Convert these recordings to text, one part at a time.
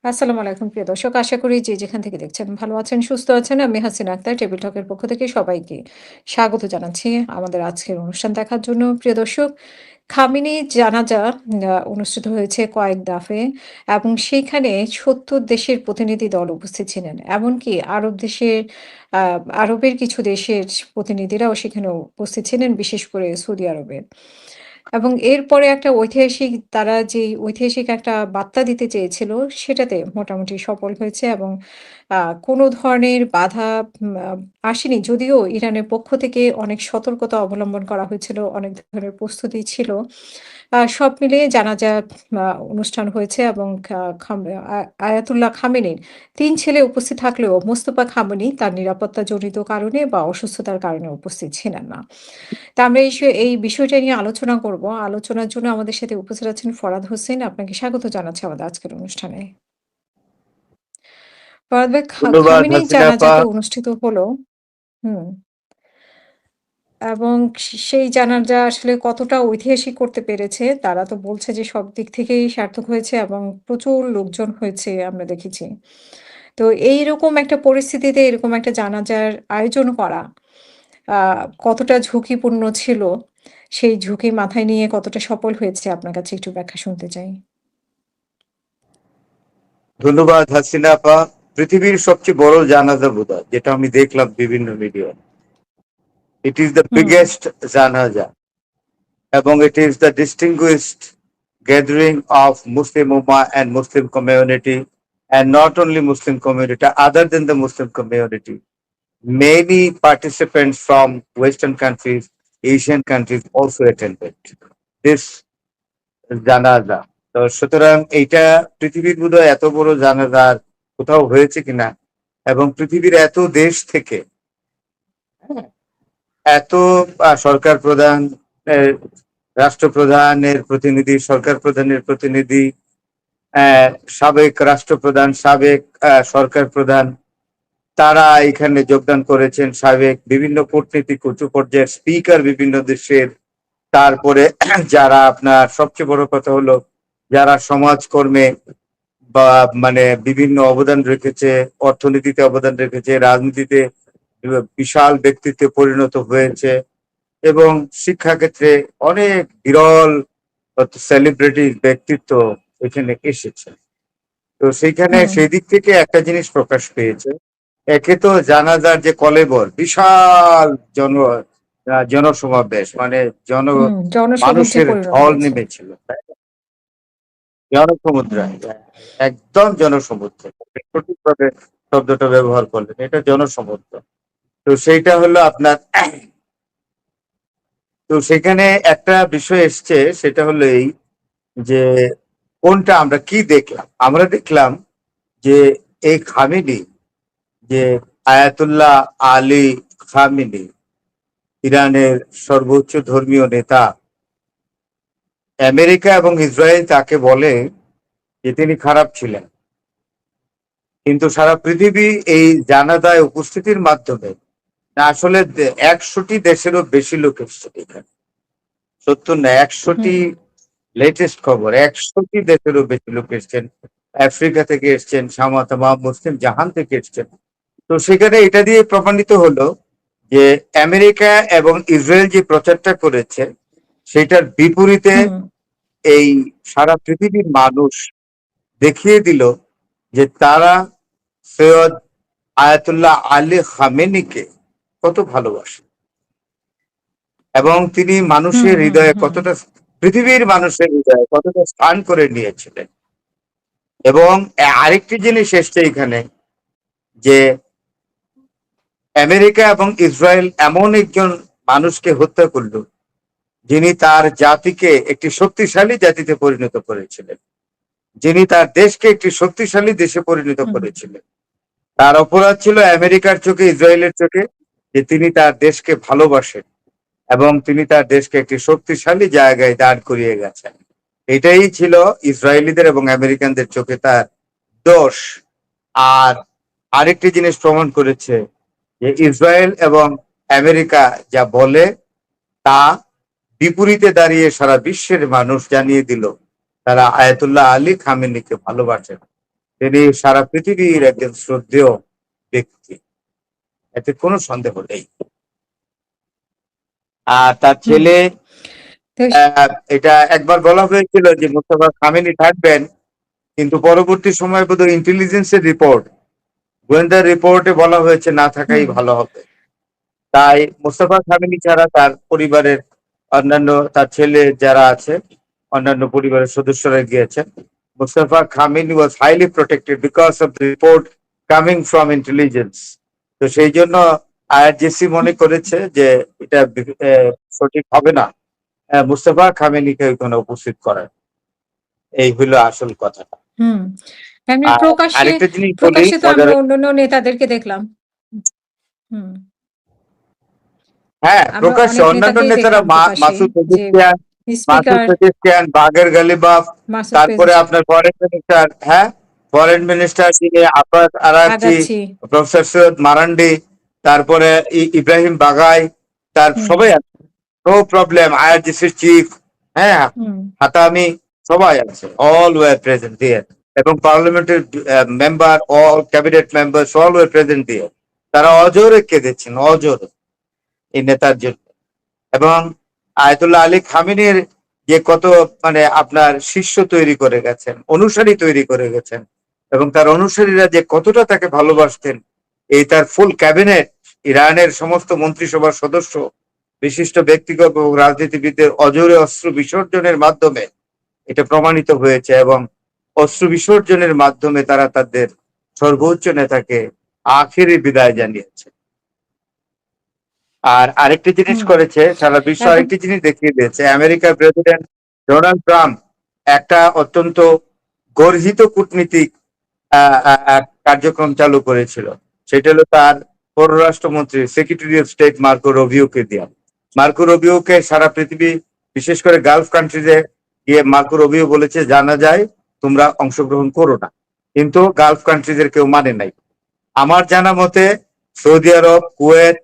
আসসালামু আলাইকুম প্রিয় দর্শক। আশা করি যে যেখান থেকে দেখছেন ভালো আছেন, সুস্থ আছেন। আমি হাসিনা আক্তার টেবিল টকের পক্ষ থেকে সবাইকে স্বাগত জানাচ্ছি আমাদের আজকের অনুষ্ঠান দেখার জন্য। প্রিয় দর্শক, খামেনির জানাজা অনুষ্ঠিত হয়েছে কয়েক দফে এবং সেইখানে ৭০ দেশের প্রতিনিধি দল উপস্থিত ছিলেন। এমনকি আ আরবের কিছু দেশের প্রতিনিধিরাও সেখানে উপস্থিত ছিলেন, বিশেষ করে সৌদি আরবের। এবং এরপরে একটা তারা যেই ঐতিহাসিক একটা বার্তা দিতে চেয়েছিল, সেটাতে মোটামুটি সফল হয়েছে এবং আ কোনো ধরনের বাধা আসেনি। যদিও ইরানের পক্ষ থেকে অনেক সতর্কতা অবলম্বন করা হয়েছিল, অনেক ধরনের প্রস্তুতি ছিল। সব মিলিয়ে জানাজা অনুষ্ঠান হয়েছে এবং খা খাম আ আয়াতুল্লাহ খামেনির ৩ ছেলে উপস্থিত থাকলেও মোস্তফা খামেনি তার নিরাপত্তাজনিত কারণে বা অসুস্থতার কারণে উপস্থিত ছিলেন না। তো আমরা এই বিষয়টা নিয়ে আলোচনা করব। আলোচনার জন্য আমাদের সাথে উপস্থিত আছেন ফরাদ হোসেন। আপনাকে স্বাগত জানাচ্ছি আমাদের আজকের অনুষ্ঠানে। ফরাদ ভাই, ধন্যবাদ খামেনির হাসিনা জানাজা আপা। তো অনুষ্ঠিত হলো। হুম। এবং সেই জানাজা আসলে কতটা ঐতিহাসিক করতে পেরেছে, তারা তো বলছে যে সব দিক থেকেই সার্থক হয়েছে এবং প্রচুর লোকজন হয়েছে আমরা দেখেছি। তো এইরকম একটা পরিস্থিতিতে এরকম একটা জানাজার আয়োজন করা আ কতটা ঝুঁকিপূর্ণ ছিল, সেই ঝুঁকি মাথায় নিয়ে কতটা সফল হয়েছে আপনার কাছে একটু ব্যাখ্যা শুনতে চাই। ধন্যবাদ হাসিনা আপা। পৃথিবীর সবচেয়ে বড় জানাজা বোধহয়, যেটা আমি দেখলাম বিভিন্ন মিডিয়ায়। It is the hmm, biggest জানাজা এবং it is the distinguished gathering of Muslim Ummah and Muslim community, and not only Muslim community, other than the Muslim community. Many participants from Western countries, Asian countries also attended this জানাজা। তো সুতরাং এইটা পৃথিবীর বোধহয় এত বড় জানাজা আর কোথাও হয়েছে কিনা, এবং পৃথিবীর এত দেশ থেকে এত সরকার প্রধান, আহ, রাষ্ট্রপ্রধানের প্রতিনিধি, সরকার প্রধানের প্রতিনিধি, সাবেক রাষ্ট্রপ্রধান, সাবেক সরকার প্রধান, তারা এখানে যোগদান করেছেন। সাবেক বিভিন্ন কূটনীতিক, উঁচু পর্যায়ের স্পিকার বিভিন্ন দেশের। তারপরে যারা আপনার সবচেয়ে বড় কথা হলো যারা সমাজকর্মে বা মানে বিভিন্ন অবদান রেখেছে, অর্থনীতিতে অবদান রেখেছে, রাজনীতিতে বিশাল ব্যক্তিত্বে পরিণত হয়েছে, এবং শিক্ষাক্ষেত্রে অনেক বিরল সেলিব্রিটি ব্যক্তিত্ব এখানে এসেছে। তো সেইখানে হুম, সেই দিক থেকে একটা জিনিস প্রকাশ পেয়েছে। একে তো জানাজার যে কলেবর, বিশাল জন জনসমাবেশ, মানে জন হুম, জনসমুদ্রে মানুষের পরিণত ঢল হয়েছে। নেমেছিল, তাই না? জনসমুদ্র, হুম, একদম জনসমুদ্র, সঠিকভাবে শব্দটা ব্যবহার করলেন, এটা জনসমুদ্র। তো সেইটা হলো আপনার, তো সেখানে একটা বিষয় এসছে, সেটা হলো এই যে কোনটা আমরা কি দেখলাম, আমরা দেখলাম যে এই খামেনি, যে আয়াতুল্লাহ আলী খামেনি, ইরানের সর্বোচ্চ ধর্মীয় নেতা, আমেরিকা এবং ইসরায়েল তাকে বলে যে তিনি খারাপ ছিলেন, কিন্তু সারা পৃথিবী এই জানাজায় উপস্থিতির মাধ্যমে, না আসলে ১০০টি দেশেরও বেশি লোক এসছে এখানে, ৭০ না ১০০টি, হুম, লেটেস্ট খবর ১০০টি দেশেরও বেশি লোক এসছেন। আফ্রিকা থেকে এসছেন, তামাম মুসলিম জাহান থেকে এসছেন। তো সেখানে এটা দিয়ে প্রমাণিত হলো যে আমেরিকা এবং ইসরায়েল যে প্রচারটা করেছে, সেটার বিপরীতে হুম, এই সারা পৃথিবীর মানুষ দেখিয়ে দিল যে তারা সৈয়দ আয়াতুল্লাহ আলী খামেনিকে কত ভালোবাসে, এবং তিনি হুম, মানুষের হুম, হৃদয়ে হুম, কতটা, পৃথিবীর মানুষের হৃদয়ে কতটা স্থান করে নিয়েছিলেন। এবং আরেকটি জিনিস এসছে এখানে, যে আমেরিকা এবং ইসরায়েল এমন একজন মানুষকে হত্যা করলো যিনি তার জাতিকে একটি শক্তিশালী জাতিতে পরিণত করেছিলেন, যিনি তার দেশকে একটি শক্তিশালী দেশে পরিণত হুম, করেছিলেন। তার অপরাধ ছিল আমেরিকার চোখে, ইসরায়েলের চোখে, যে তিনি তার দেশকে ভালোবাসেন এবং তিনি তার দেশকে একটি শক্তিশালী জায়গায় দাঁড় করিয়ে গেছেন। এটাই ছিল ইসরায়েলিদের এবং আমেরিকানদের চোখে তার দোষ। আর আরেকটি জিনিস প্রমাণ করেছে যে ইসরায়েল এবং আমেরিকা যা বলে তা বিপরীতে দাঁড়িয়ে সারা বিশ্বের মানুষ জানিয়ে দিল তারা আয়াতুল্লাহ আলী খামেনিকে ভালোবাসেন। তিনি সারা পৃথিবীর একজন শ্রদ্ধেয় ব্যক্তি, এতে কোনো সন্দেহ নেই। আর তার হুম। ছেলে, তো এটা একবার বলা হয়েছিল যে মোস্তফা খামেনি থাকবেন, কিন্তু পরবর্তী সময় বোধহয় ইন্টেলিজেন্সের রিপোর্ট, গোয়েন্দা রিপোর্টে বলা হয়েছে না থাকাই হুম, ভালো হবে। তাই মোস্তফা খামেনি ছাড়া তার পরিবারের অন্যান্য, তার ছেলে যারা আছে, অন্যান্য পরিবারের সদস্যরা গিয়েছেন। Mostafa Khamenei was highly protected because of the report coming from intelligence. তো সেই জন্য আইআরজিসি মনে করেছে যে এটা সঠিক হবে না মুস্তফা খামেনিকে ওইখানে উপস্থিত করার। এই হলো আসল কথাটা। হুম। এমনি আর প্রকাশ্যে আরেকটা জিনিস বলি প্রকাশ্যে তো মজার, আমরা অন্যান্য নেতাদেরকে দেখলাম। হুম। হ্যাঁ আমরা প্রকাশ্যে অনেক অন্যান্য নেতাকেই নেতারা দেখলাম প্রকাশ্যে মাসুদ যে Pezeshkian, speaker Bagher Ghalibaf, Masoud তারপরে পেজিস আপনার ফরেন মিনিস্টার, হ্যাঁ ফরেন মিনিস্টার যিনি আব্বাস আরাকচি, আগাচ্ছি। প্রফেসর সৈয়দ মারান্ডি, তারপরে ইব্রাহিম বাগাই, তার হুম, সবাই আছে, নো প্রবলেম। আইআরজিসির চিফ, হ্যাঁ হুম, হাতামি, সবাই আছে, অল ওয়ার প্রেজেন্ট দিয়ার। এবং পার্লামেন্টের member, all cabinet member, all were present দিয়ার। তারা অজোরে কেঁদেছেন, অজোরে এই নেতার জন্য। এবং আয়াতুল্লাহ আলী খামেনির যে কত মানে আপনার শিষ্য তৈরি করে গেছেন, অনুসারী তৈরি করে গেছেন, এবং তার অনুসারীরা যে কতটা তাকে ভালোবাসতেন, এই তার ফুল ক্যাবিনেট, ইরানের সমস্ত মন্ত্রিসভার সদস্য, বিশিষ্ট ব্যক্তিগত এবং রাজনীতিবিদদের অজোরে অস্ত্র বিসর্জনের মাধ্যমে এটা প্রমাণিত হয়েছে। এবং অস্ত্র বিসর্জনের মাধ্যমে তারা তাদের সর্বোচ্চ নেতাকে আখেরি বিদায় জানিয়েছে। আর আরেকটি জিনিস হুম। করেছে, সারা বিশ্ব এখন আরেকটি জিনিস দেখিয়ে দিয়েছে, আমেরিকার প্রেসিডেন্ট ডোনাল্ড ট্রাম্প একটা অত্যন্ত গর্হিত কূটনীতিক কার্যক্রম চালু করেছিল। সেটা হলো তার পররাষ্ট্রমন্ত্রী, সেক্রেটারি অফ স্টেট মার্কো রবিওকে দেওয়া। মার্কো রবিওকে সারা পৃথিবী, বিশেষ করে গালফ কান্ট্রিজে গিয়ে মার্কো রবিও বলেছে জানা যায় তোমরা অংশগ্রহণ করো না, কিন্তু গালফ কান্ট্রিজের কেউ মানে নাই। আমার জানা মতে সৌদি আরব, কুয়েত,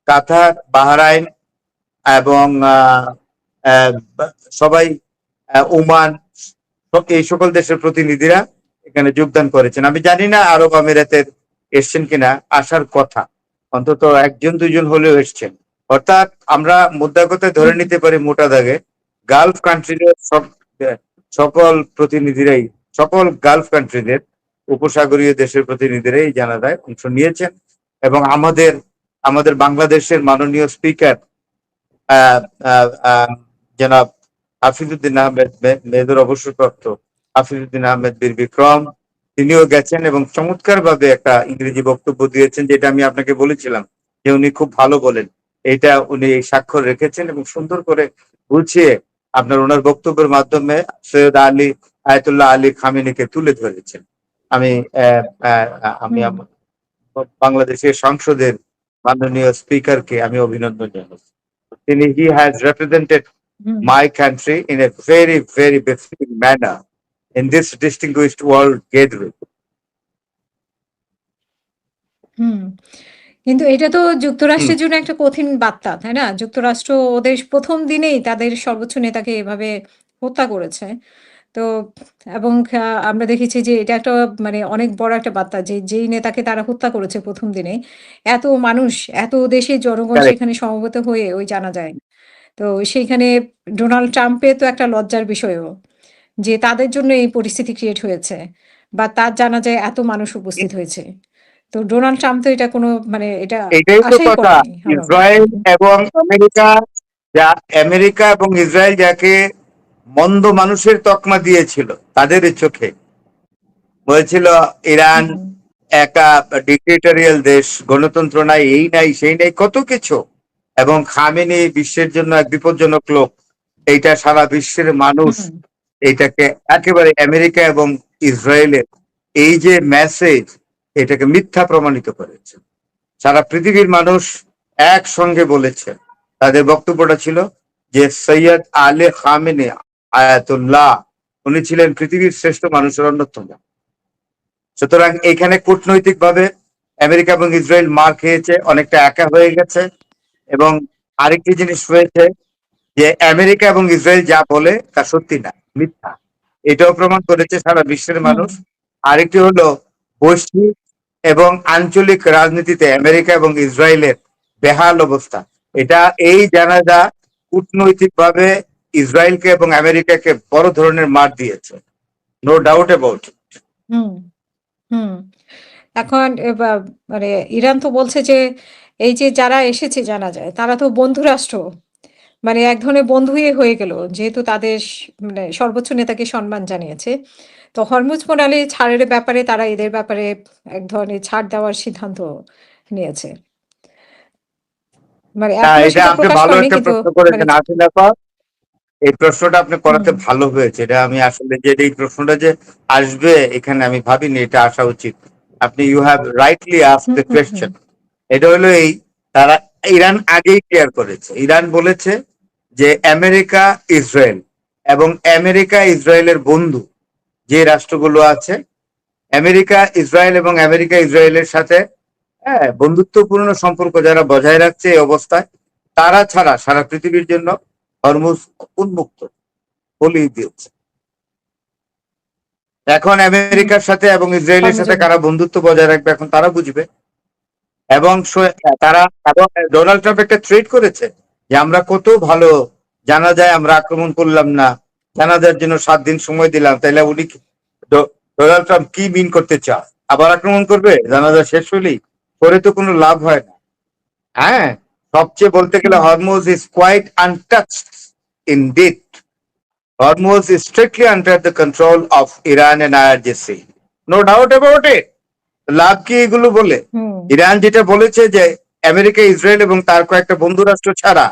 কাতার, বাহরাইন এবং আহ, সবাই, ওমান, এই সকল দেশের প্রতিনিধিরা এখানে যোগদান করেছেন। আমি জানি না আরব আমিরাতের এসছেন কিনা, আসার কথা, অন্তত একজন দুজন হলেও এসছেন। অর্থাৎ আমরা মোদ্দা কথায় ধরে হুম, নিতে পারি মোটা দাগে গালফ কান্ট্রিদের সকল প্রতিনিধিরাই, সকল গালফ কান্ট্রিদের উপসাগরীয় দেশের প্রতিনিধিরাই জানাজায় অংশ নিয়েছেন। এবং আমাদের আমাদের বাংলাদেশের মাননীয় স্পিকার আহ, আহ, আহ, জনাব হাফিজউদ্দিন আহমেদ, মেজর অবসরপ্রাপ্ত হাফিজউদ্দিন আহমেদ বীর বিক্রম, তিনিও গেছেন এবং চমৎকার ভাবে একটা ইংরেজি বক্তব্য দিয়েছেন, যেটা আমি আপনাকে বলেছিলাম যে উনি খুব ভালো বলেন। এটা উনি এই স্বাক্ষর রেখেছেন এবং সুন্দর করে গুছিয়ে আপনার ওনার বক্তব্যের মাধ্যমে সৈয়দ আলী, আয়াতুল্লাহ আলী খামেনিকে তুলে ধরেছেন। আমি আহ, আহ, আমি হুম, বাংলাদেশের সংসদের মাননীয় স্পিকারকে আমি অভিনন্দন জানাচ্ছি। তিনি, he has represented hmm, my country in a very, very befitting manner in this distinguished world gathering. হুম। কিন্তু এটা তো হুম, যুক্তরাষ্ট্রের জন্য একটা কঠিন বার্তা, তাই না? যুক্তরাষ্ট্র ওদের ১ম দিনেই তাদের সর্বোচ্চ নেতাকে এভাবে হত্যা করেছে। তো এবং আমরা দেখেছি যে এটা একটা মানে অনেক বড় একটা বার্তা যে যেই নেতাকে তারা হত্যা করেছে ১ম দিনে, এত মানুষ, এত দেশের জনগণ correct. সেখানে সমবেত হয়ে ওই জানাজায়। তো সেইখানে ডোনাল্ড ট্রাম্পের তো একটা লজ্জার বিষয়ও যে তাদের জন্য এই পরিস্থিতি ক্রিয়েট হয়েছে বা তার জানাজায় এত মানুষ উপস্থিত হয়েছে। তো ডোনাল্ড ট্রাম্প তো এটা কোনো মানে এটা এটাই তো আশাই কথা। করেনি আমার মনে ইসরায়েল হয়। এবং আমেরিকা, যা আমেরিকা এবং ইসরায়েল যাকে মন্দ মানুষের তকমা দিয়েছিল তাদের চোখে, বলেছিল ইরান হুম, একটা ডিক্টেটরিয়াল দেশ, গণতন্ত্র নাই, এই নাই সেই নাই, কত কিছু। এবং খামেনি বিশ্বের জন্য এক বিপজ্জনক লোক, এইটা সারা বিশ্বের মানুষ হুম, এইটাকে একেবারে আমেরিকা এবং ইসরায়েলের এই যে মেসেজ, এটাকে মিথ্যা প্রমাণিত করেছে। সারা পৃথিবীর মানুষ একসঙ্গে বলেছে, তাদের বক্তব্যটা ছিল যে সৈয়দ আলী খামেনি আয়াতুল্লাহ, উনি ছিলেন পৃথিবীর শ্রেষ্ঠ মানুষের অন্যতম। সুতরাং এখানে কূটনৈতিক ভাবে আমেরিকা এবং ইসরায়েল মার খেয়েছে, অনেকটা একা হয়ে গেছে। এবং আরেকটি জিনিস হয়েছে যে আমেরিকা এবং ইসরায়েল যা বলে তা সত্যি না, মিথ্যা। এটাও প্রমাণ করেছে সারা বিশ্বের হুম, মানুষ। আরেকটি হলো বৈশ্বিক এবং আঞ্চলিক রাজনীতিতে আমেরিকা এবং ইসরায়েলের বেহাল অবস্থা। এটা এই জানাজা কূটনৈতিকভাবে ইসরায়েলকে এবং আমেরিকাকে বড় ধরনের মার দিয়েছে। No doubt about it. Hmm, hmm. এখন মানে ইরান তো বলছে যে এই যে যারা এসেছে জানাজায় তারা তো বন্ধু রাষ্ট্র। মানে এক ধরনের বন্ধুই হয়ে গেল। যেহেতু তাদের মানে সর্বোচ্চ নেতাকে সম্মান জানিয়েছে। তো হরমুজ প্রণালী ছাড়ের ব্যাপারে তারা এদের ব্যাপারে এক ধরনের ছাড় দেওয়ার সিদ্ধান্ত নিয়েছে। মানে না, এখনো এটা সেটা আপনি প্রকাশ ভালো করেনি একটা কিন্তু প্রশ্ন মানে করেছেন আসিল আপা। এই প্রশ্নটা আপনি হুম, করাতে ভালো হয়েছে। এটা আমি আসলে যে এই প্রশ্নটা যে আসবে এখানে আমি ভাবিনি এটা আসা উচিত। আপনি you have rightly ask hmm, the hmm, hmm, question. এটা হলো এই, তারা ইরান আগেই ক্লিয়ার করেছে। ইরান বলেছে যে আমেরিকা ইসরায়েল এবং আমেরিকা ইসরায়েলের বন্ধু যে রাষ্ট্রগুলো আছে, আমেরিকা ইসরায়েল এবং আমেরিকা ইসরায়েলের সাথে হ্যাঁ বন্ধুত্বপূর্ণ সম্পর্ক যারা বজায় রাখছে এই অবস্থায়, তারা ছাড়া সারা পৃথিবীর জন্য হরমুজ উন্মুক্ত বলেই দিয়েছে। এখন হুম। আমেরিকার সাথে এবং ইসরায়েলের সাথে হরমুজের কারা বন্ধুত্ব বজায় রাখবে এখন তারা বুঝবে। এবং তারা এবং ডোনাল্ড ট্রাম্প একটা ট্রেড করেছে যে আমরা কত ভালো, জানা যায় আমরা আক্রমণ করলাম না, জানাজার জন্য 7 দিন সময় দিলাম, তাইলে উনি ডোনাল্ড ট্রাম্প কি মিন করতে চায়? আবার আক্রমণ করবে জানাজা শেষ হলেই? করে তো কোনো লাভ হয় না। হ্যাঁ, সবচেয়ে বলতে গেলে hmm, Hormuz is quite untouched indeed. Hormuz is strictly under the control of Iran and IRGC. No doubt about it. লাভ কি এগুলো বলে? হুম, ইরান যেটা বলেছে যে আমেরিকা ইসরায়েল এবং তার কয়েকটা বন্ধু রাষ্ট্র ছাড়া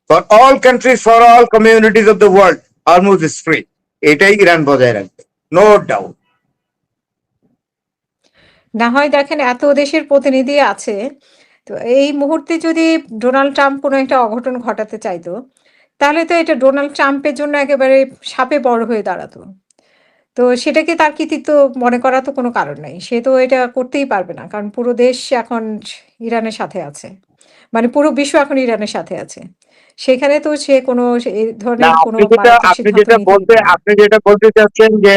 for all countries for all communities of the world Hormuz is free. এটাই ইরান বজায় রাখবে। No doubt. না হয় দেখেন এত দেশের প্রতিনিধি আছে। তো এই মুহূর্তে যদি ডোনাল্ড ট্রাম্প কোনো একটা অঘটন ঘটাতে চাইতো, তাহলে তো এটা ডোনাল্ড ট্রাম্পের জন্য একেবারে শাপে বড় হয়ে দাঁড়াতো। তো সেটাকে তার কৃতিত্ব মনে করা তো কোনো কারণ নাই। সে তো এটা করতেই পারবে না। কারণ পুরো দেশ এখন ইরানের সাথে আছে। মানে পুরো বিশ্ব এখন ইরানের সাথে আছে। সেখানে তো সে কোনো এই না, ধরনের কোনো আপনি যেটা মারাত্মক আপনি সিদ্ধান্ত যেটা নিতেই বলতে পারে। আপনি যেটা বলতে চাচ্ছেন যে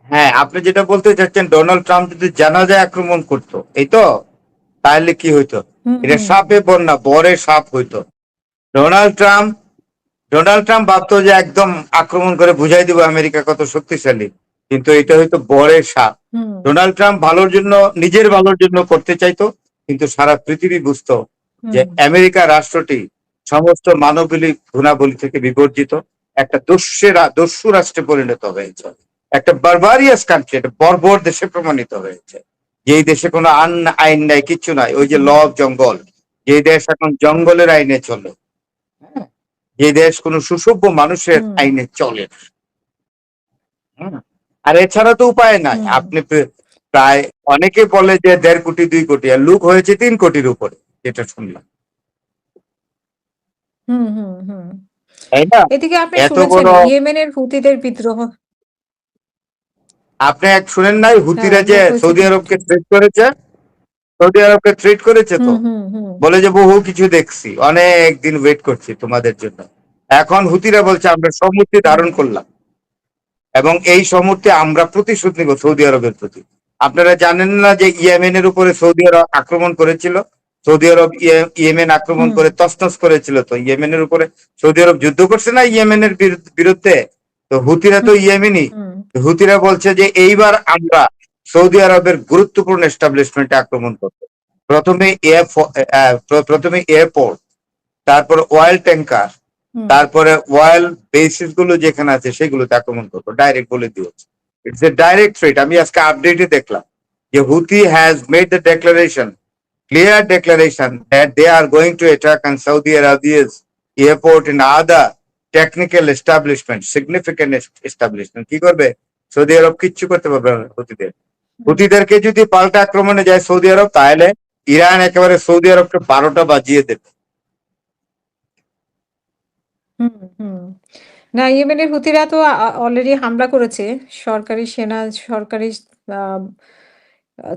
হ্যাঁ, আপনি যেটা বলতে চাচ্ছেন ডোনাল্ড ট্রাম্প যদি জানাজায় আক্রমণ করতো, এই তো? তাহলে কি হইতো? হুম, এটা হুম, সাপে বর না, বরে সাপ হইতো। ডোনাল্ড ট্রাম্প ডোনাল্ড ট্রাম্প ভাবতো যে একদম আক্রমণ করে বুঝাই দিব আমেরিকা কত শক্তিশালী, কিন্তু এটা হয়তো বরের সাপ। হুম, ডোনাল্ড ট্রাম্প ভালোর জন্য, নিজের ভালোর জন্য করতে চাইতো, কিন্তু সারা পৃথিবী বুঝতো যে হুম, আমেরিকা রাষ্ট্রটি সমস্ত মানবিক গুণাবলী থেকে বিবর্জিত একটা দস্যু রাষ্ট্রে পরিণত হয়েছে, একটা বারবারিয়াস কান্ট্রি, একটা বর্বর দেশে প্রমাণিত হয়েছে। যেই দেশে কোনো আইন নাই, কিচ্ছু নাই, ওই যে ল হুম, অফ জঙ্গল, যে দেশ এখন জঙ্গলের আইনে চলে, হ্যাঁ, যে দেশ কোনো সুসভ্য মানুষের হুম, আইনে চলে না। হুম। আর এছাড়া তো উপায় নাই। হুম, আপনি প্রায় অনেকে বলে যে 1.5 কোটি 2 কোটি, আর লোক হয়েছে 3 কোটির উপরে, যেটা শুনলাম, হুম, হুম, হুম। তাই না? এদিকে আপনি এত শুনেছেন বড়, ইয়েমেনের হুতিদের বিদ্রোহ? আপনি এক শুনেন নাই হ্যাঁ, হুতিরা যে লোক সৌদি পরিস্থিতি আরবকে থ্রেট করেছে? সৌদি আরবকে থ্রেট করেছে তো, হুম, হুম, হুম, বলে যে বহু কিছু দেখছি, অনেক দিন ওয়েট করছি তোমাদের জন্য। এখন হুতিরা বলছে আমরা সম্মতি হুম, ধারণ করলাম এবং এই সম্মতি আমরা প্রতিশোধ নিব সৌদি আরবের প্রতি। আপনারা জানেন না যে ইয়েমেনের উপরে সৌদি আরব আক্রমণ করেছিল? সৌদি আরব ইয়েমেন আক্রমণ হুম, করে তছনছ করেছিল, তো ইয়েমেনের উপরে সৌদি আরব যুদ্ধ করছে না ইয়েমেনের বিরুদ্ধে? তো হুতিরা তো হুম, ইয়েমেনি। হুম, হুতিরা বলছে যে এইবার আমরা সৌদি আরবের গুরুত্বপূর্ণ এস্টাবলিশমেন্টে আক্রমণ করবো। প্রথমে প্রথমে এয়ারপোর্ট, তারপর অয়েল ট্যাঙ্কার, হুম, তারপরে অয়েল বেসিস গুলো যেখানে আছে সেগুলোতে আক্রমণ করবো, ডাইরেক্ট বলে দিয়েছে। It's a direct threat. আমি আজকে আপডেটে দেখলাম যে Houthi has made the declaration, clear declaration that they are going to attack on Saudi Arabia's airport and other technical establishment, significant establishment. কি করবে? সৌদি আরব কিচ্ছু করতে পারবে না হুতিদের। হুম, হুতিদেরকে যদি পাল্টা আক্রমণে যায় সৌদি আরব, তাহলে ইরান একেবারে সৌদি আরবকে 12টা বাজিয়ে দেবে। হুম, হুম। না ইয়েমেনের হুতিরা তো অলরেডি হামলা করেছে। সরকারি সেনা সরকারি আ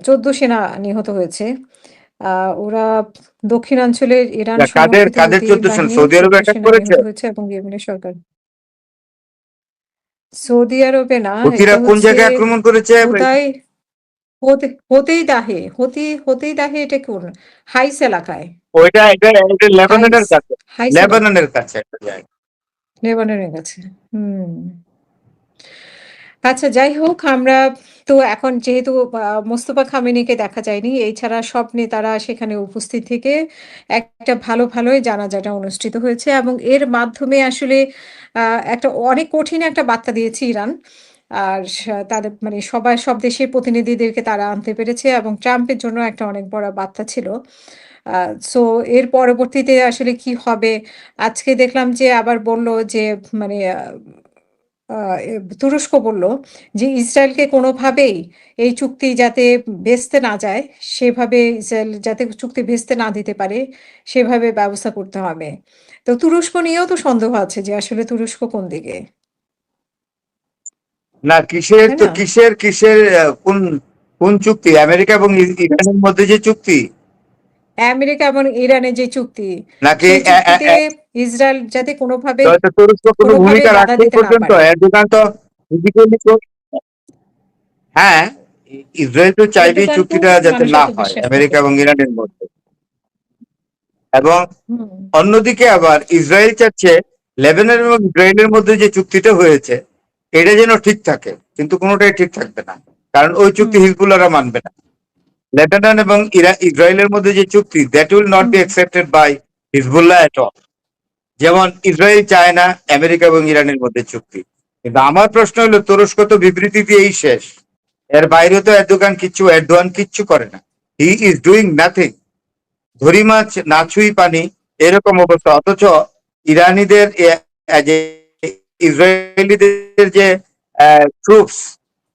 ১৪ সেনা নিহত হয়েছে। আ ওরা দক্ষিণাঞ্চলের ইরান কাদের সমর্থিত কাদের হুতি 14 জন বাহিনীর সৌদি আরবে ১৪ অ্যাটাক সেনা করেছে? নিহত হয়েছে এবং ইয়েমেনের সরকার সৌদি আরবে না, হুতিরা এটা কোন হচ্ছে জায়গায় আক্রমণ করেছে? হুদাই হতেই দাহে এটা কোন? হাইস এলাকায়। ওইটা এটা এটা হাইস, লেবাননের কাছে। হাইস এলাকা, লেবাননের কাছে একটা জায়গা। লেবাননের কাছে। হুম। আচ্ছা, যাই হোক, আমরা তো এখন যেহেতু মোস্তফা খামেনিকে দেখা যায়নি, এছাড়া সব নেতারা সেখানে উপস্থিত থেকে একটা ভালোই জানাজাটা অনুষ্ঠিত হয়েছে এবং এর মাধ্যমে আসলে আ একটা অনেক কঠিন একটা বার্তা দিয়েছে ইরান। আর তাদের মানে সব দেশের প্রতিনিধিদেরকে তারা আনতে পেরেছে এবং ট্রাম্পের জন্য একটা অনেক বড় বার্তা ছিল। আ সো এর পরবর্তীতে আসলে কি হবে? আজকে দেখলাম যে আবার বলল যে মানে আ এ তুরস্ক বলল যে ইসরায়েলকে কোনোভাবেই এই চুক্তি যাতে ভেস্তে না যায়, সেভাবে ইসরায়েল যাতে চুক্তি ভেস্তে না দিতে পারে, সেভাবে ব্যবস্থা করতে হবে। তো তুরস্ক নিয়েও তো সন্দেহ আছে যে আসলে তুরস্ক কোন দিকে, না কিসের তাই তো না? কিসের কোন কোন চুক্তি? আমেরিকা এবং ইরানের মধ্যে যে চুক্তি, আমেরিকা এবং ইরানের যে চুক্তি, নাকি সেই চুক্তিতে ইসরায়েল যাতে কোনোভাবে হয়তো তুরস্ক কোনো কোনোভাবে ভূমিকা বাধা রাখতে দিতে না পর্যন্ত পারে। এরদোগান তো physically হ্যাঁ, ইসরায়েল তো চাইবে এই এরদোগান তো চুক্তিটা যাতে মানুষ না অত হয় বিশ্বাস করতে আমেরিকা এবং চায় না। ইরানের মধ্যে। এবং হুম, অন্যদিকে আবার ইসরায়েল চাচ্ছে লেবানন এবং ইসরায়েলের মধ্যে যে চুক্তিটা হয়েছে এটা যেন ঠিক থাকে, কিন্তু কোনোটাই ঠিক থাকবে না, কারণ ওই চুক্তি হুম, হিজবুল্লাহরা মানবে না। লেবানন এবং ইসরায়েলের মধ্যে যে চুক্তি, that will not hmm, be accepted by Hezbollah at all. যেমন ইসরায়েল চায় না আমেরিকা এবং ইরানের মধ্যে চুক্তি। কিন্তু আমার প্রশ্ন হলো, তুরস্ক তো বিবৃতি দিয়েই শেষ, এর বাইরে তো এরদোয়ান কিচ্ছু করে না। He is doing nothing. ধরি মাছ না ছুঁই পানি, এরকম অবস্থা। অথচ ইরানিদের যে ইসরায়েলিদের যে ট্রুপস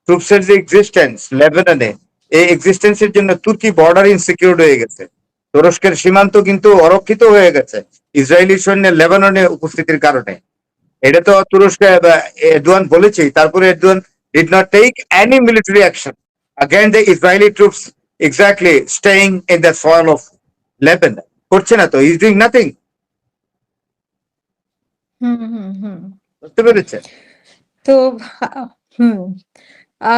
ট্রুপসের যে এক্সিস্টেন্স লেবাননে, এই এক্সিস্টেন্সের জন্য তুর্কি বর্ডার ইনসিকিউর হয়ে গেছে। তুরস্কের সীমান্ত কিন্তু অরক্ষিত হয়ে গেছে ইসরায়েলি সৈন্যের লেবাননে উপস্থিতির কারণে। এটা তো তুরস্কে এরদোয়ান বলেছেই। তারপরে Erdogan did not take any military action against the Israeli troops exactly staying in the soil of Lebanon. করছে না তো, ইজ ডুইং নাথিং। হুম, হুম, হুম। বুঝতে পেরেছে? তো আ হুম। আ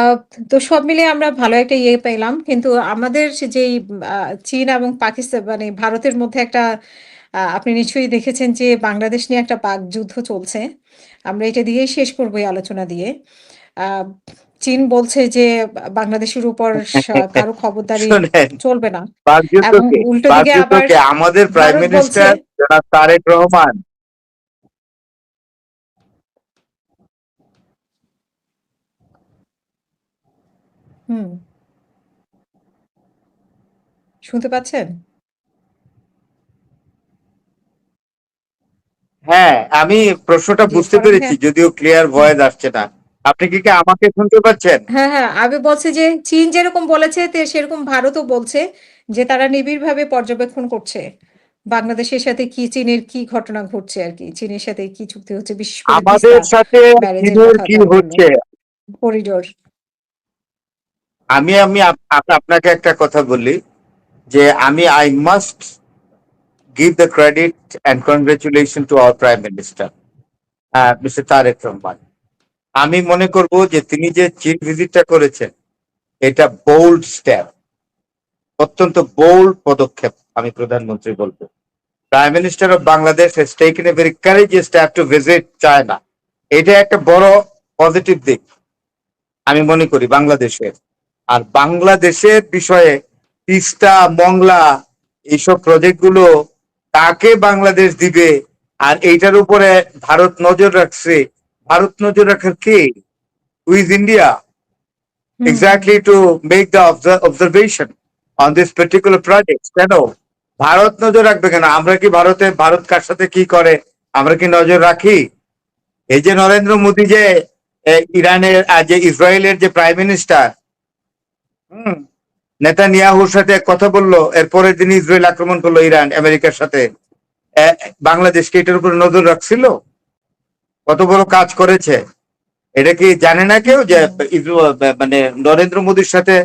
তো সব মিলিয়ে আমরা ভালো একটা ইয়ে পেলাম। কিন্তু আমাদের যেই আ চীন এবং মানে ভারতের মধ্যে একটা আপনি নিশ্চয়ই দেখেছেন যে বাংলাদেশ নিয়ে একটা বাকযুদ্ধ চলছে। আমরা এটা দিয়েই শেষ করব এই আলোচনা দিয়ে। আ চীন বলছে যে বাংলাদেশের উপর কারো খবরদারি শোনেন, চলবে না। এবং বাকযুদ্ধকে উল্টো দিকে আবার বাকযুদ্ধকে আমাদের প্রাইম ভারত বলছে মিনিস্টার জনাব তারেক রহমান, হুম, শুনতে পাচ্ছেন? হ্যাঁ আমি প্রশ্নটা জি, বুঝতে ফরম পেরেছি, হ্যাঁ, যদিও ক্লিয়ার হুম। ভয়েস আসছে না। আপনি কি আমাকে শুনতে পাচ্ছেন? হ্যাঁ, আমি বলছি যে চীন যেরকম বলেছে সেরকম ভারতও বলছে যে তারা নিবিড়ভাবে পর্যবেক্ষণ করছে। বাংলাদেশের সাথে চীনের কি ঘটনা ঘটছে আরকি। চীনের সাথে কি চুক্তি হচ্ছে, বিশেষ করে আমাদের তিস্তা সাথে ব্যারেজের চীনের কথা কি তারা বলল। হচ্ছে? করিডোর। আমি আমি আপনাকে একটা কথা বলি, যে I must give the credit and congratulation to our prime minister mister Tarique Rahman. আমি মনে করব যে তিনি যে চীন ভিজিটটা করেছেন, এটা বোল্ড স্টেপ, অত্যন্ত বোল্ড পদক্ষেপ। আমি প্রধানমন্ত্রী বলবো, prime minister of Bangladesh has taken a very courageous step to visit China. এটা একটা বড় পজিটিভ দিক আমি মনে করি বাংলাদেশের। আর বাংলাদেশের বিষয়ে তিস্তা, মংলা, এইসব প্রজেক্ট গুলো কাকে বাংলাদেশ দিবে, আর এইটার উপরে ভারত নজর রাখছে। ভারত নজর রাখার কে? With India hmm, hmm, exactly to make the observation on this particular project. কেন ভারত নজর রাখবে? কেন আমরা কি ভারত কার সাথে কি করে আমরা কি নজর রাখি? এই যে নরেন্দ্র মোদী যে ইরানের যে ইসরায়েলের যে প্রাইম মিনিস্টার, হুম, নেতানিয়াহুর সাথে কথা বললো, এরপরে দিন ইসরায়েল আক্রমণ করলো ইরান আমেরিকার সাথে। বাংলাদেশকে এটার উপর নজর রাখছিল? কত বড় কাজ করেছে? এটা কি জানে না কেউ যে হুম, মানে নরেন্দ্র মোদীর সাথে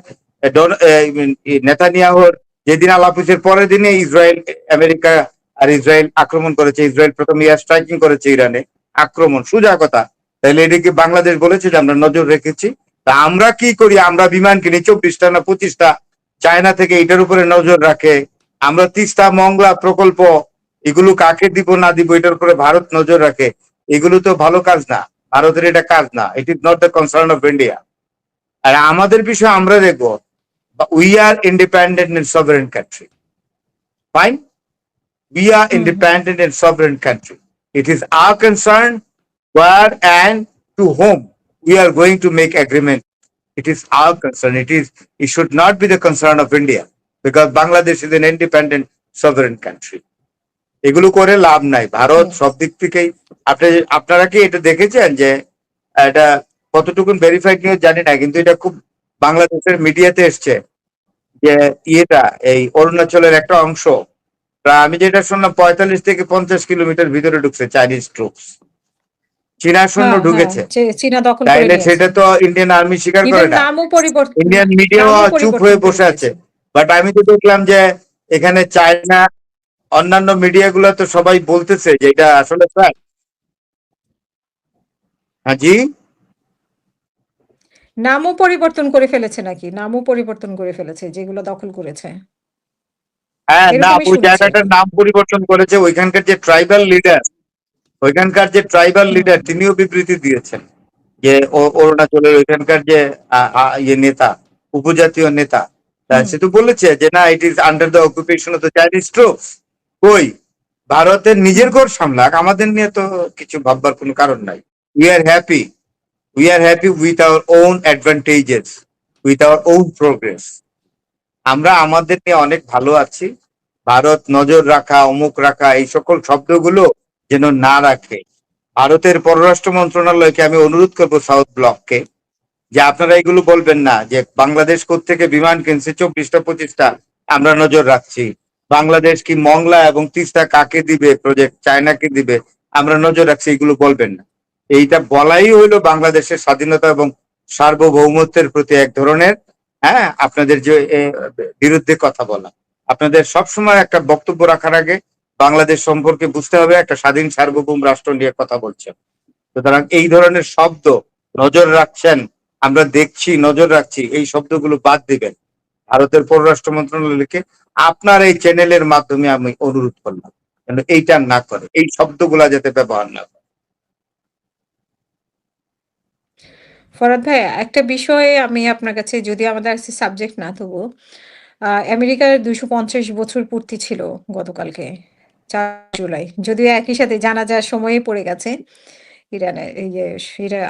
নেতানিয়াহুর যেদিন আলাপ হয়েছে পরের দিনে ইসরায়েল আমেরিকা আর ইসরায়েল আক্রমণ করেছে। ইসরায়েল প্রথম এয়ার স্ট্রাইকিং করেছে ইরানে, আক্রমণ সোজা কথা। তাহলে এটা কি বাংলাদেশ বলেছে যে আমরা নজর রেখেছি? তা আমরা কি করি? আমরা বিমান কিনি 24টা না 25টা, চায়না থেকে এটার উপরে নজর রাখে। আমরা তিস্তা মংলা প্রকল্প এগুলো কাকে দিব না দিব এটার উপরে ভারত নজর রাখে। এগুলো তো ভালো কাজ না, ভারতের এটা কাজ না। It is not the concern of India. আর আমাদের বিষয়ে আমরা দেখবো, we are independent and sovereign country. Fine, we are hmm, hmm. independent and sovereign country. It is our concern where and to whom we are going to make agreement. It is our concern. It should not be the concern of India because Bangladesh is an independent sovereign country. এগুলো করে লাভ নাই। ভারত সব Yes. দিক থেকেই আপনারা কি এটা দেখেছেন যে এটা কতটুকু ভেরিফাইড নিউজ জানি না, কিন্তু এটা খুব বাংলাদেশের মিডিয়াতে এসছে যে ইয়েটা এই অরুণাচলের একটা অংশ, আমি যেটা শুনলাম 45 থেকে 50 কিলোমিটার ভিতরে ঢুকছে চাইনিজ ট্রুপস, চীনা সৈন্য হ্যাঁ, হ্যাঁ। ঢুকেছে। চীনা দখল করে তাইলে নিয়েছে। সেটা তো ইন্ডিয়ান আর্মি স্বীকার করে ইভেন না, নামও পরিবর্তন ইন্ডিয়ান মিডিয়াও নামও চুপ পরিবর্তন হয়ে করে বসে আছে। দিয়েছে। বাট আমি তো দেখলাম যে এখানে চায়না অন্যান্য মিডিয়া গুলো তো সবাই বলতেছে যে এটা আসলে fact। হ্যাঁ জি, নামও পরিবর্তন করে ফেলেছে নাকি? নামও পরিবর্তন করে ফেলেছে যেগুলো দখল করেছে। হ্যাঁ না, এরকমই ওই শুনেছি জায়গাটার আরকি। নাম পরিবর্তন করেছে। ওইখানকার যে ট্রাইবাল লিডার হুম, তিনিও বিবৃতি দিয়েছেন যে অরুণাচলের ওইখানকার যে ইয়ে নেতা, উপজাতীয় নেতা, হুম। সে তো বলেছে যে না, it is under the occupation of the Chinese troops. কই, ভারতের নিজের হুম। ঘর সামলাক, আমাদের নিয়ে তো কিছু ভাববার কোনো কারণ নাই। We are happy, we are happy with our own advantages, with our own progress. আমরা আমাদের নিয়ে অনেক ভালো আছি। ভারত নজর রাখা, অমুক রাখা, এই সকল শব্দগুলো যেন না রাখে। ভারতের পররাষ্ট্র মন্ত্রণালয়কে আমি অনুরোধ করবো, সাউথ ব্লককে, যে আপনারা এগুলো বলবেন না যে বাংলাদেশ কোত্থেকে বিমান কিনছে 24টা 25টা, আমরা নজর রাখছি। বাংলাদেশ কি মংলা এবং তিস্তা কাকে দিবে, প্রজেক্ট চায়নাকে দিবে, আমরা নজর রাখছি, এগুলো বলবেন না। এইটা বলাই হইলো বাংলাদেশের স্বাধীনতা এবং সার্বভৌমত্বের প্রতি এক ধরনের, হ্যাঁ, আপনাদের যে বিরুদ্ধে কথা বলা। আপনাদের সবসময় একটা বক্তব্য রাখার আগে বাংলাদেশ সম্পর্কে বুঝতে হবে একটা স্বাধীন সার্বভৌম রাষ্ট্র নিয়ে কথা বলছেন। সুতরাং এই ধরনের শব্দ, নজর রাখছেন, আমরা দেখছি, নজর রাখছি, এই শব্দগুলো বাদ দিবেন। ভারতের পররাষ্ট্র মন্ত্রণালয়কে আপনার এই চ্যানেলের মাধ্যমে আমি অনুরোধ করলাম যেন এইটা না করে, এই শব্দগুলা যাতে ব্যবহার না করে। ফরহাদ ভাই, একটা বিষয় আমি আপনার কাছে, যদিও আমাদের আজকে সাবজেক্ট না তবুও, আমেরিকার ২৫০ বছর পূর্তি ছিল গতকালকে ৪ জুলাই। যদিও একই সাথে জানাজার সময়ে পড়ে গেছে ইরানের এই যে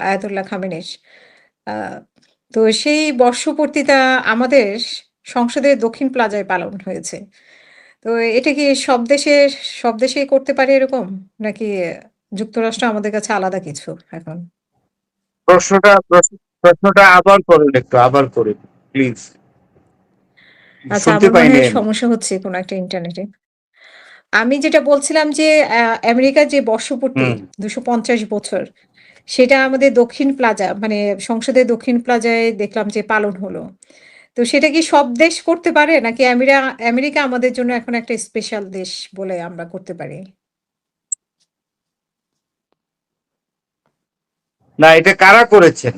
আয়াতুল্লাহ খামেনির। আ তো সেই বর্ষপূর্তিটা আমাদের সংসদের দক্ষিণ প্লাজায় পালন হয়েছে। তো এটা কি সব দেশেই করতে পারে এরকম? নাকি যুক্তরাষ্ট্র আমাদের কাছে আলাদা কিছু এখন? প্রশ্নটা আবার করুন, একটু আবার করুন প্লিজ, আচ্ছা, শুনতে আমার মনে পাইনি হয় আমি। সমস্যা হচ্ছে কোনো একটা ইন্টারনেটে। আমি যেটা বলছিলাম যে আমেরিকার যে বর্ষপূর্তি হুম, ২৫০ বছর, সেটা আমাদের দক্ষিণ প্লাজা মানে সংসদের দক্ষিণ প্লাজায় দেখলাম যে পালন হলো। তো সেটা কি সব দেশ করতে পারে? নাকি আমেরিকা আমাদের জন্য এখন একটা স্পেশাল দেশ বলে আমরা করতে পারি? না, এটা কারা করেছেন?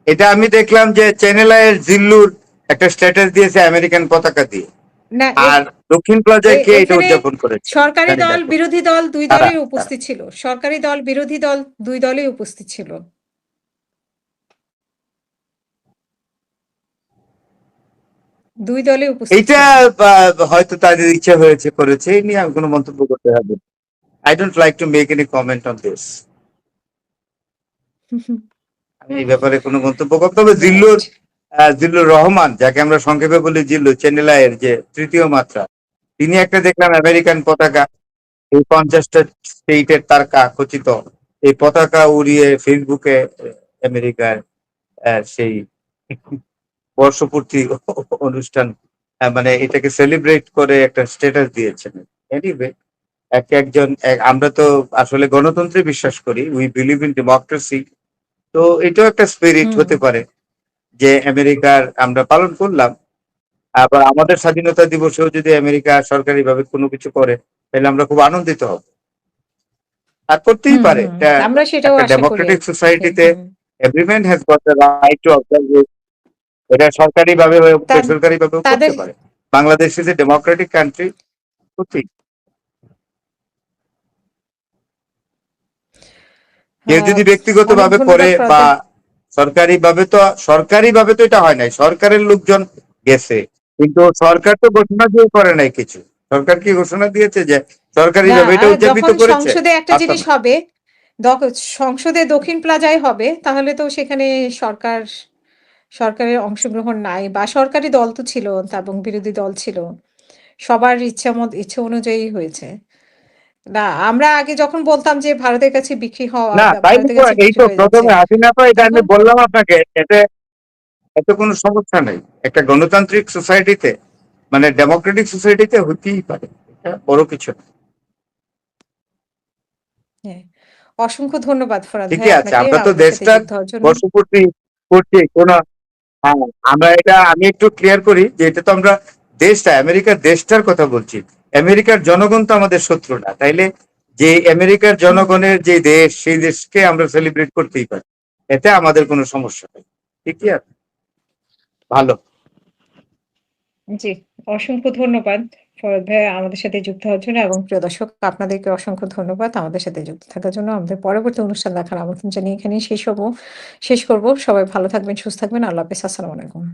এটা আমি দেখলাম যে চ্যানেল আইয়ের জিল্লুর একটা স্ট্যাটাস দিয়েছে আমেরিকান পতাকা দিয়ে। না, আর দক্ষিণ প্লাজায় কে এটা এখানে উদযাপন করেছে? সরকারি জানি না দল, তো। বিরোধী দল ২ কারা দলই কারা? উপস্থিত ছিল। সরকারি দল, বিরোধী দল ২ দলই উপস্থিত ছিল। দুই দলই উপস্থিত এইটা ছিল। হয়তো তাদের ইচ্ছা হয়েছে, করেছে, এই নিয়ে আমি কোনো মন্তব্য করতে হবে। I don't like to make any comment on this. আমি এই ব্যাপারে কোনো মন্তব্য করতে হবে। রাইট। জিল্লুর রহমান, যাকে আমরা সংক্ষেপে বলি জিল্লু, চেন্নেলাইয়ের যে তৃতীয় মাত্রা, তিনি একটা দেখলাম আমেরিকান পতাকা, এই 50টা স্টেটের তারকা খচিত এই পতাকা উড়িয়ে ফেসবুকে আমেরিকার সেই বর্ষপূর্তি অনুষ্ঠান, মানে এটাকে সেলিব্রেট করে একটা স্ট্যাটাস দিয়েছেন। এনিওয়ে, আমরা তো আসলে গণতন্ত্রে বিশ্বাস করি, উই বিলিভ ইন ডেমোক্রেসি। তো এটাও একটা স্পিরিট হুম। হতে পারে যে আমেরিকার আমরা পালন করলাম। আবার আমাদের স্বাধীনতা দিবসেও যদি আমেরিকা সরকারিভাবে কোনো কিছু করে, তাহলে আমরা খুব আনন্দিত হব। আর করতেই হুম, পারে। হুম। আমরা সেটাও একটা আশা করি ডেমোক্রেটিক আরকি। সোসাইটিতে hmm. Every man has got the right to observe it. এটা সরকারিভাবে হোক, তাদ বেসরকারিভাবেও করতে তাদের পারে। Bangladesh is a democratic country. ঠিক। কেউ আ যদি অনেক ব্যক্তিগতভাবে করে ধন্যবাদ ফরাদ বা ভাই। সরকারিভাবে তো এটা হয় নাই। সরকারের লোকজন গেছে। কিন্তু সরকার তো ঘোষণা দিয়ে করে নাই কিছু। সরকার কি ঘোষণা দিয়েছে যে না, সরকারিভাবে এটা উদযাপিত যখন করেছে? সংসদে একটা তা তো জিনিস না। হবে, দখ সংসদে দক্ষিণ প্লাজায় হবে, তাহলে তো সেখানে সরকার সরকারের অংশগ্রহণ নাই বা সরকারি দল তো ছিল এবং বিরোধী দল ছিল। সবার ইচ্ছে অনুযায়ী হয়েছে। না, আমরা আগে যখন বলতাম যে ভারতের কাছে বিক্রি হওয়া না, বা তাই ভারতের তো কাছে এই বিক্রি তো হয়ে যাচ্ছে। ১ম এ হাসিনা তো এটা আমি এখন বললাম আপনাকে। এতে কোনো সমস্যা নেই। একটা গণতান্ত্রিক সোসাইটিতে মানে ডেমোক্রেটিক সোসাইটিতে হতেই পারে। এটা বড় কিছু না। হ্যাঁ, অসংখ্য ধন্যবাদ ফরাদ ভাই ঠিকই আছে। আপনাকে আমরা তো আমাদের সাথে দেশটার যুক্ত হওয়ার জন্য। বর্ষপূর্তি করছি। হ্যাঁ, আমি একটু ক্লিয়ার করি যে এটা তো আমরা আমেরিকার দেশটার কথা বলছি। আমেরিকার জনগণ তো আমাদের শত্রু না। তাইলে যে আমেরিকার হুম, জনগণের যে দেশ, সেই দেশকে আমরা সেলিব্রেট করতেই পারি। এতে আমাদের কোনো সমস্যা নেই। ঠিকই আছে। ভালো। জি, অসংখ্য ধন্যবাদ ফরাদ ভাই আমাদের সাথে যুক্ত হওয়ার জন্য এবং প্রিয় দর্শক আপনাদেরকে অসংখ্য ধন্যবাদ আমাদের সাথে যুক্ত থাকার জন্য। আমাদের পরবর্তী অনুষ্ঠান দেখার আমন্ত্রণ জানিয়ে এখানেই শেষ করব। সবাই ভালো থাকবেন, সুস্থ থাকবেন। আল্লাহ হাফেজ। আসসালামু আলাইকুম।